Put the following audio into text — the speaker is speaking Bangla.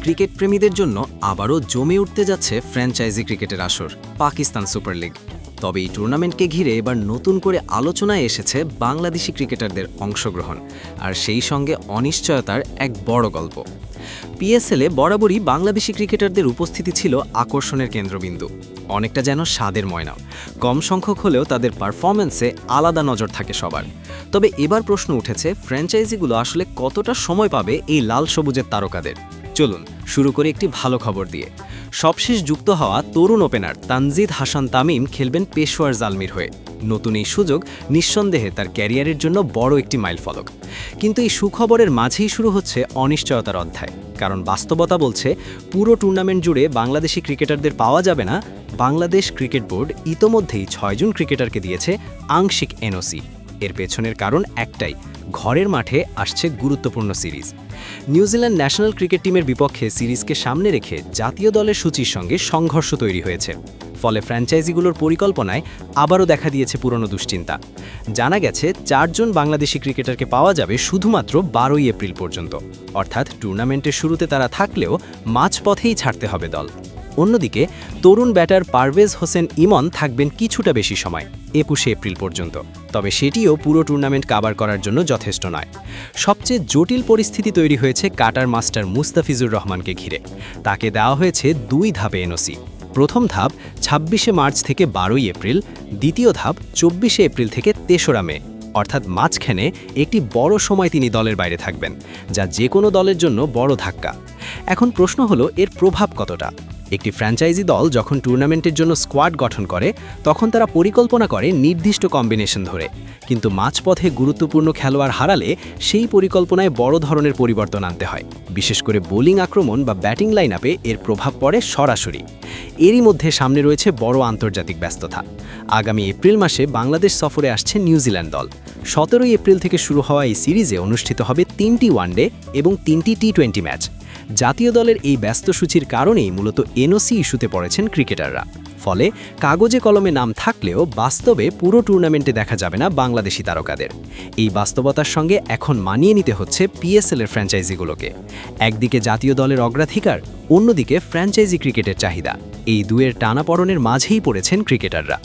ক্রিকেট প্রেমীদের জন্য আবারও জমে উঠতে যাচ্ছে ফ্র্যাঞ্চাইজি ক্রিকেটের আসর পাকিস্তান সুপার লিগ। তবে এই টুর্নামেন্টকে ঘিরে এবার নতুন করে আলোচনায় এসেছে বাংলাদেশি ক্রিকেটারদের অংশগ্রহণ, আর সেই সঙ্গে অনিশ্চয়তার এক বড় গল্প। পিএসএলে বরাবরই বাংলাদেশি ক্রিকেটারদের উপস্থিতি ছিল আকর্ষণের কেন্দ্রবিন্দু, অনেকটা যেন স্বাদের ময়না। কম সংখ্যক হলেও তাদের পারফরম্যান্সে আলাদা নজর থাকে সবার। তবে এবার প্রশ্ন উঠেছে, ফ্র্যাঞ্চাইজিগুলো আসলে কতটা সময় পাবে এই লাল সবুজের তারকাদের। চলুন শুরু করে একটি ভালো খবর দিয়ে। সবশেষ যুক্ত হওয়া তরুণ ওপেনার তানজিদ হাসান তামিম খেলবেন পেশোয়ার জালমির হয়ে। নতুন এই সুযোগ নিঃসন্দেহে তার ক্যারিয়ারের জন্য বড় একটি মাইলফলক। কিন্তু এই সুখবরের মাঝেই শুরু হচ্ছে অনিশ্চয়তার অধ্যায়, কারণ বাস্তবতা বলছে পুরো টুর্নামেন্ট জুড়ে বাংলাদেশি ক্রিকেটারদের পাওয়া যাবে না। বাংলাদেশ ক্রিকেট বোর্ড ইতোমধ্যেই 6 জন ক্রিকেটারকে দিয়েছে আংশিক এনওসি। এর পেছনের কারণ একটাই, ঘরের মাঠে আসছে গুরুত্বপূর্ণ সিরিজ। নিউজিল্যান্ড ন্যাশনাল ক্রিকেট টিমের বিপক্ষে সিরিজকে সামনে রেখে জাতীয় দলের সূচির সঙ্গে সংঘর্ষ তৈরি হয়েছে। ফলে ফ্র্যাঞ্চাইজিগুলোর পরিকল্পনায় আবারও দেখা দিয়েছে পুরনো দুশ্চিন্তা। জানা গেছে 4 জন বাংলাদেশি ক্রিকেটারকে পাওয়া যাবে শুধুমাত্র 12ই এপ্রিল পর্যন্ত, অর্থাৎ টুর্নামেন্টের শুরুতে তারা থাকলেও মাঝপথেই ছাড়তে হবে দল। অন্যদিকে তরুণ ব্যাটার পারভেজ হোসেন ইমন থাকবেন কিছুটা বেশি সময়, 21 এপ্রিল পর্যন্ত। তবে সেটিও পুরো টুর্নামেন্ট কাভার করার জন্য যথেষ্ট নয়। সবচেয়ে জটিল পরিস্থিতি তৈরি হয়েছে কাটার মাস্টার মুস্তাফিজুর রহমানকে ঘিরে। তাকে দেওয়া হয়েছে 2 ধাপে এনওসি। প্রথম ধাপ 26শে মার্চ থেকে 12ই এপ্রিল, দ্বিতীয় ধাপ 24শে এপ্রিল থেকে 3রা মে, অর্থাৎ মাঝখানে একটি বড় সময় তিনি দলের বাইরে থাকবেন, যা যে কোনো দলের জন্য বড় ধাক্কা। এখন প্রশ্ন হলো, এর প্রভাব কতটা? একটি ফ্র্যাঞ্চাইজি দল যখন টুর্নামেন্টের জন্য স্কোয়াড গঠন করে, তখন তারা পরিকল্পনা করে নির্দিষ্ট কম্বিনেশন ধরে, কিন্তু মাঝপথে গুরুত্বপূর্ণ খেলোয়াড় হারালে সেই পরিকল্পনায় বড় ধরনের পরিবর্তন আনতে হয়। বিশেষ করে বোলিং আক্রমণ বা ব্যাটিং লাইন আপে এর প্রভাব পড়ে সরাসরি। এরই মধ্যে সামনে রয়েছে বড় আন্তর্জাতিক ব্যস্ততা। আগামী এপ্রিল মাসে বাংলাদেশ সফরে আসছে নিউজিল্যান্ড দল। 17ই এপ্রিল থেকে শুরু হওয়া এই সিরিজে অনুষ্ঠিত হবে 3টি ওয়ানডে এবং 3টি টি20 ম্যাচ। জাতীয় দলের এই ব্যস্ত সূচির কারণেই মূলত এনওসি ইস্যুতে পড়েছেন ক্রিকেটাররা। ফলে কাগজে কলমে নাম থাকলেও বাস্তবে পুরো টুর্নামেন্টে দেখা যাবে না বাংলাদেশি তারকাদের। এই বাস্তবতার সঙ্গে এখন মানিয়ে নিতে হচ্ছে পিএসএলের ফ্র্যাঞ্চাইজিগুলোকে। একদিকে জাতীয় দলের অগ্রাধিকার, অন্যদিকে ফ্র্যাঞ্চাইজি ক্রিকেটের চাহিদা। এই দুয়ের টানাপড়নের মাঝেই পড়েছেন ক্রিকেটাররা।